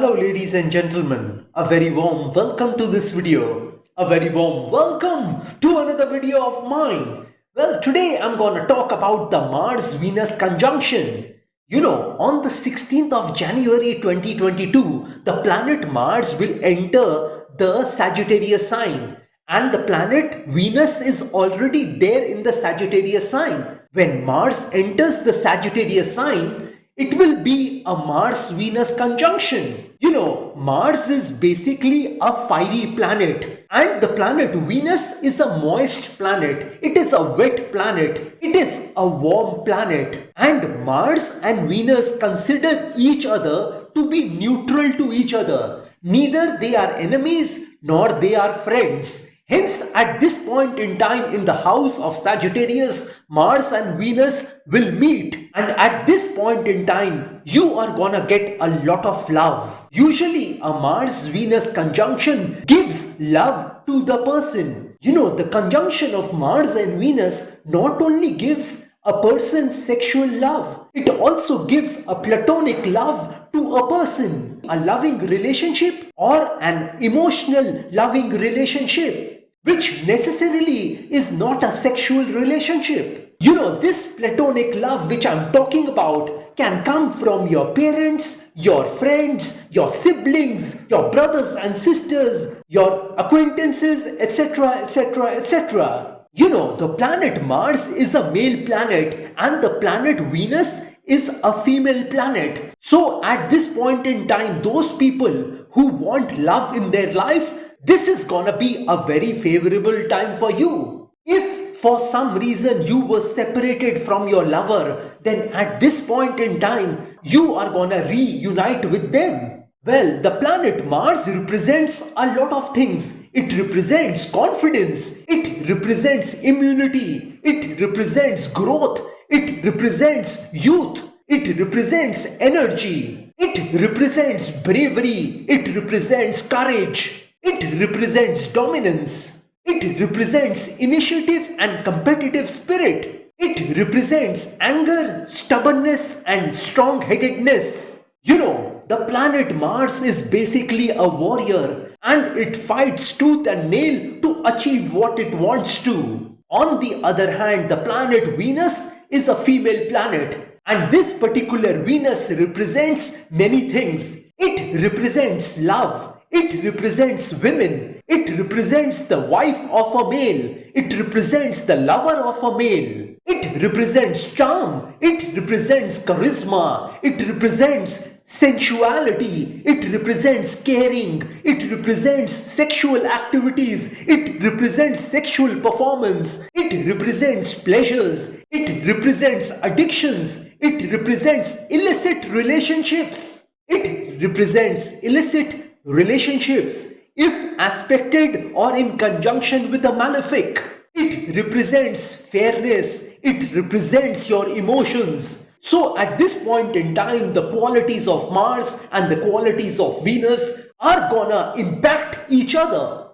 Hello ladies and gentlemen, a very warm welcome to this video. A very warm welcome to another video of mine. Well, today I'm gonna talk about the Mars-Venus conjunction. On the 16th of January 2022, the planet Mars will enter the Sagittarius sign. And the planet Venus is already there in the Sagittarius sign. When Mars enters the Sagittarius sign, it will be a Mars-Venus conjunction. Mars is basically a fiery planet and the planet Venus is a moist planet. It is a wet planet. It is a warm planet. And Mars and Venus consider each other to be neutral to each other. Neither they are enemies nor they are friends. Hence, at this point in time in the house of Sagittarius, Mars and Venus will meet. And at this point in time, you are gonna get a lot of love. Usually, a Mars-Venus conjunction gives love to the person. The conjunction of Mars and Venus not only gives a person sexual love, it also gives a platonic love to a person, a loving relationship or an emotional loving relationship, which necessarily is not a sexual relationship. This platonic love which I'm talking about can come from your parents, your friends, your siblings, your brothers and sisters, your acquaintances, etc., etc., etc. The planet Mars is a male planet and the planet Venus is a female planet. So at this point in time, those people who want love in their life, this is gonna be a very favorable time for you. If for some reason you were separated from your lover, then at this point in time, you are gonna reunite with them. Well, the planet Mars represents a lot of things. It represents confidence. It represents immunity. It represents growth. It represents youth. It represents energy. It represents bravery. It represents courage. It represents dominance. It represents initiative and competitive spirit. It represents anger, stubbornness, and strong-headedness. The planet Mars is basically a warrior and it fights tooth and nail to achieve what it wants to. On the other hand, the planet Venus is a female planet and this particular Venus represents many things. It represents love. It represents women. It represents the wife of a male. It represents the lover of a male. It represents charm. It represents charisma. It represents sensuality. It represents caring. It represents sexual activities. It represents sexual performance. It represents pleasures. It represents addictions. It represents illicit relationships. It represents illicit relationships if aspected or in conjunction with a malefic. It represents fairness. It represents your emotions. So at this point in time, the qualities of Mars and the qualities of Venus are gonna impact each other.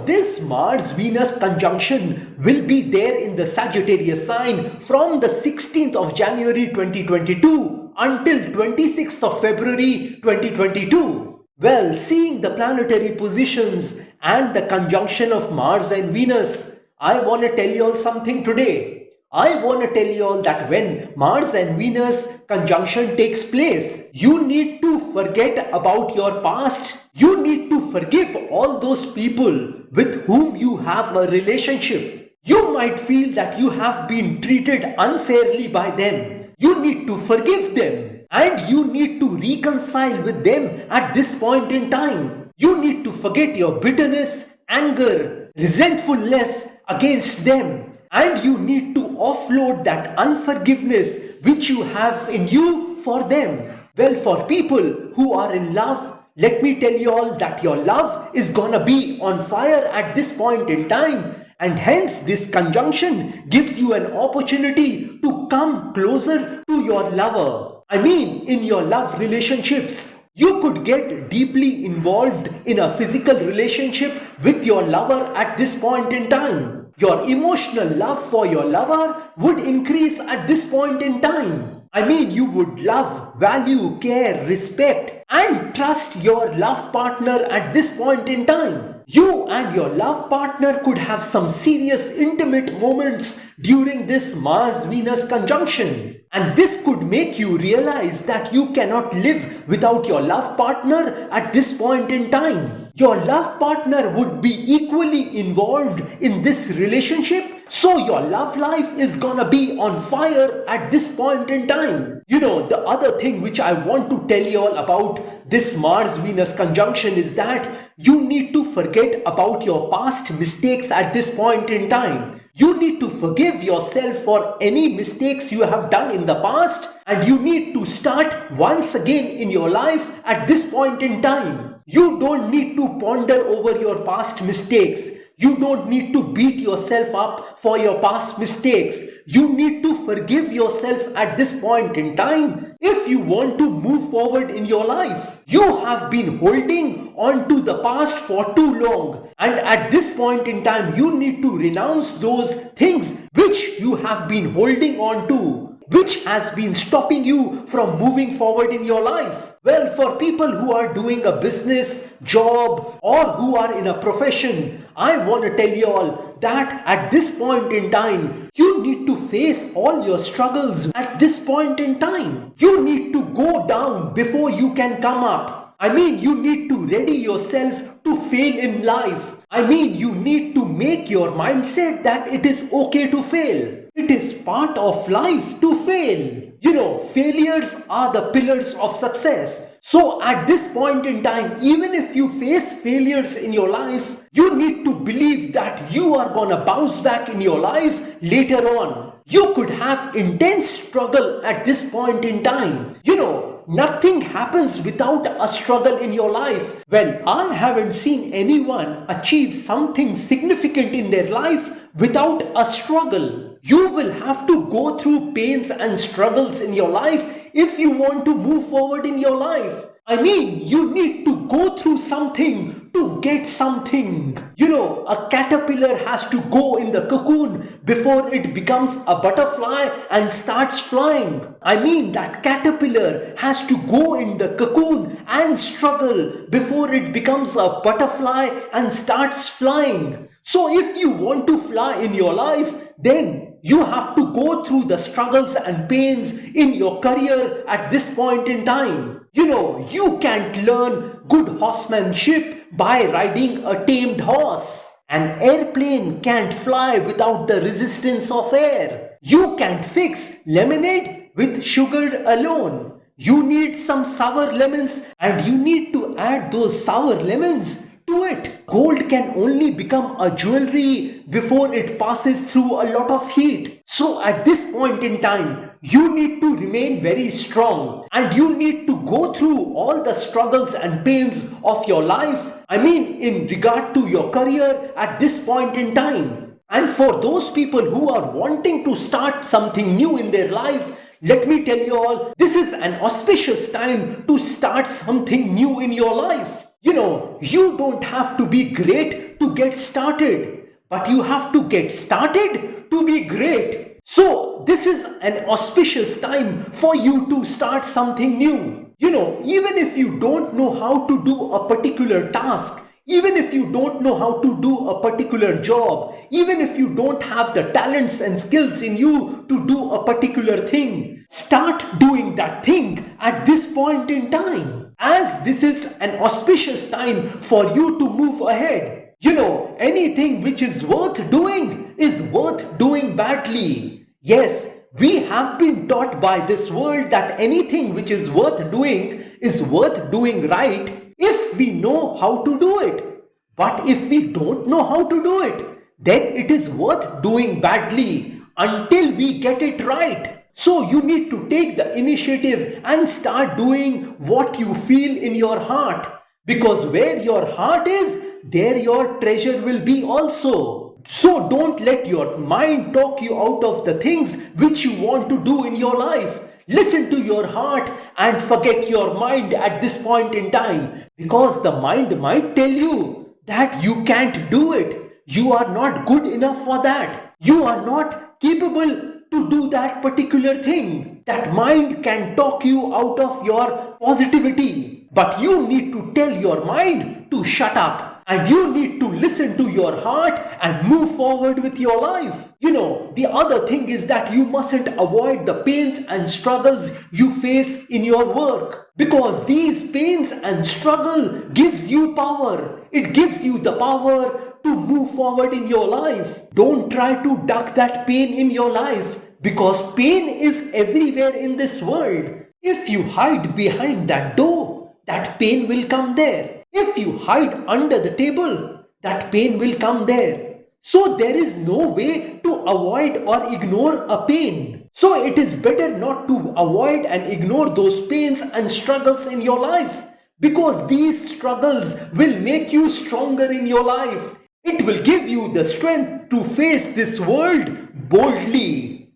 This Mars-Venus conjunction will be there in the Sagittarius sign from the 16th of January 2022 until 26th of February 2022. Well, seeing the planetary positions and the conjunction of Mars and Venus, I want to tell you all something today. I want to tell you all that when Mars and Venus conjunction takes place, you need to forget about your past. You need to forgive all those people with whom you have a relationship. You might feel that you have been treated unfairly by them. You need to forgive them. And you need to reconcile with them at this point in time. You need to forget your bitterness, anger, resentfulness against them. And you need to offload that unforgiveness which you have in you for them. Well, for people who are in love, let me tell you all that your love is gonna be on fire at this point in time. And hence this conjunction gives you an opportunity to come closer to your lover. In your love relationships, you could get deeply involved in a physical relationship with your lover at this point in time. Your emotional love for your lover would increase at this point in time. You would love, value, care, respect, and trust your love partner at this point in time. You and your love partner could have some serious intimate moments during this Mars-Venus conjunction. And this could make you realize that you cannot live without your love partner at this point in time. Your love partner would be equally involved in this relationship, so your love life is gonna be on fire at this point in time. You know, the other thing which I want to tell you all about this Mars-Venus conjunction is that you need to forget about your past mistakes at this point in time. You need to forgive yourself for any mistakes you have done in the past, and you need to start once again in your life at this point in time. You don't need to ponder over your past mistakes. You don't need to beat yourself up for your past mistakes. You need to forgive yourself at this point in time if you want to move forward in your life. You have been holding on to the past for too long, and at this point in time you need to renounce those things which you have been holding on to, which has been stopping you from moving forward in your life. Well, for people who are doing a business, job, or who are in a profession, I want to tell you all that at this point in time, you need to face all your struggles at this point in time. You need to go down before you can come up. I mean, you need to ready yourself to fail in life. I mean, you need to make your mindset that it is okay to fail. It is part of life to fail. You know, failures are the pillars of success. So at this point in time, even if you face failures in your life, you need to believe that you are gonna bounce back in your life later on. You could have intense struggle at this point in time. You know, nothing happens without a struggle in your life. Well, I haven't seen anyone achieve something significant in their life without a struggle. You will have to go through pains and struggles in your life if you want to move forward in your life. I mean, you need to go through something to get something. You know, a caterpillar has to go in the cocoon before it becomes a butterfly and starts flying. I mean, that caterpillar has to go in the cocoon and struggle before it becomes a butterfly and starts flying. So if you want to fly in your life, then you have to go through the struggles and pains in your career at this point in time. You know, you can't learn good horsemanship by riding a tamed horse. An airplane can't fly without the resistance of air. You can't fix lemonade with sugar alone. You need some sour lemons, and you need to add those sour lemons to it. Gold can only become a jewelry before it passes through a lot of heat. So at this point in time, you need to remain very strong, and you need to go through all the struggles and pains of your life. I mean, in regard to your career at this point in time. And for those people who are wanting to start something new in their life, let me tell you all, this is an auspicious time to start something new in your life. You know, you don't have to be great to get started, but you have to get started to be great. So this is an auspicious time for you to start something new. You know, even if you don't know how to do a particular task, even if you don't know how to do a particular job, even if you don't have the talents and skills in you to do a particular thing, start doing that thing at this point in time, as this is an auspicious time for you to move ahead. You know, anything which is worth doing is worth doing badly. Yes, we have been taught by this world that anything which is worth doing is worth doing right if we know how to do it. But if we don't know how to do it, then it is worth doing badly until we get it right. So you need to take the initiative and start doing what you feel in your heart. Because where your heart is, there your treasure will be also. So don't let your mind talk you out of the things which you want to do in your life. Listen to your heart and forget your mind at this point in time, because the mind might tell you that you can't do it. You are not good enough for that. You are not capable to do that particular thing. That mind can talk you out of your positivity. But you need to tell your mind to shut up. And you need to listen to your heart and move forward with your life. The other thing is that you mustn't avoid the pains and struggles you face in your work. Because these pains and struggle gives you power. It gives you the power to move forward in your life. Don't try to duck that pain in your life, because pain is everywhere in this world. If you hide behind that door, that pain will come there. If you hide under the table, that pain will come there. So there is no way to avoid or ignore a pain. So it is better not to avoid and ignore those pains and struggles in your life, because these struggles will make you stronger in your life. It will give you the strength to face this world boldly.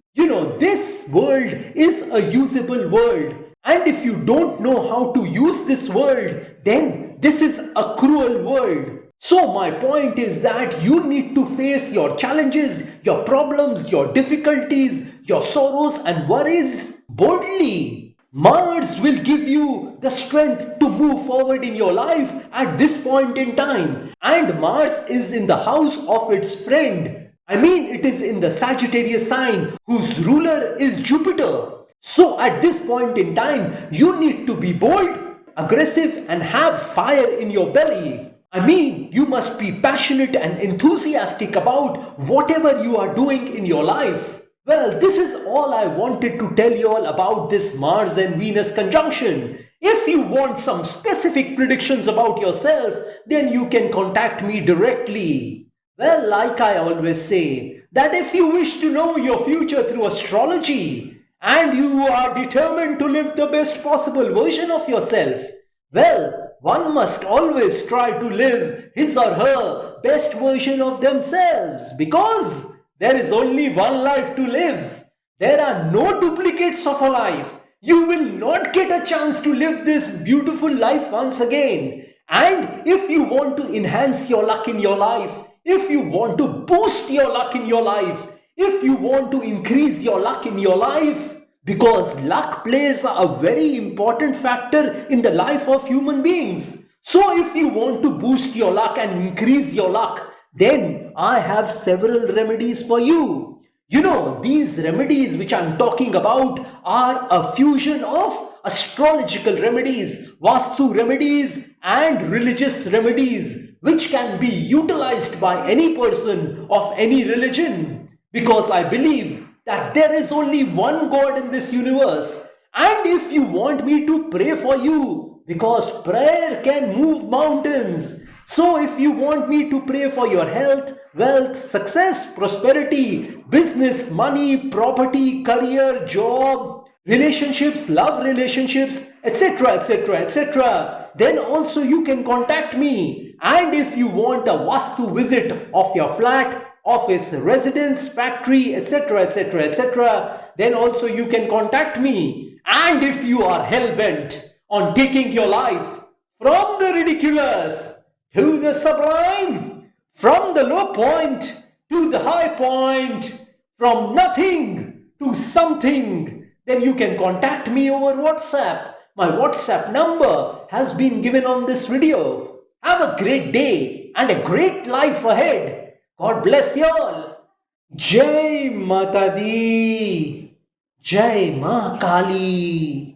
This world is a usable world. And if you don't know how to use this world, then this is a cruel world. So my point is that you need to face your challenges, your problems, your difficulties, your sorrows and worries boldly. Mars will give you the strength to move forward in your life at this point in time. And Mars is in the house of its friend. It is in the Sagittarius sign, whose ruler is Jupiter. So at this point in time, you need to be bold, aggressive and have fire in your belly. You must be passionate and enthusiastic about whatever you are doing in your life. Well, this is all I wanted to tell you all about this Mars and Venus conjunction. If you want some specific predictions about yourself, then you can contact me directly. Well, like I always say, that if you wish to know your future through astrology, and you are determined to live the best possible version of yourself, well, one must always try to live his or her best version of themselves, because there is only one life to live. There are no duplicates of a life. You will not get a chance to live this beautiful life once again. And if you want to enhance your luck in your life, if you want to boost your luck in your life, if you want to increase your luck in your life, because luck plays a very important factor in the life of human beings. So if you want to boost your luck and increase your luck, then I have several remedies for you. These remedies which I'm talking about are a fusion of astrological remedies, Vastu remedies and religious remedies, which can be utilized by any person of any religion, because I believe that there is only one God in this universe. And if you want me to pray for you, because prayer can move mountains, so if you want me to pray for your health, wealth, success, prosperity, business, money, property, career, job, relationships, love relationships, etc., etc., etc., then also you can contact me. And if you want a Vastu visit of your flat, office, residence, factory, etc., etc., etc., then also you can contact me. And if you are hell-bent on taking your life from the ridiculous to the sublime, from the low point to the high point, from nothing to something, then you can contact me over WhatsApp. My WhatsApp number has been given on this video. Have a great day and a great life ahead. God bless you all. Jai Mata Di. Jai Ma Kali.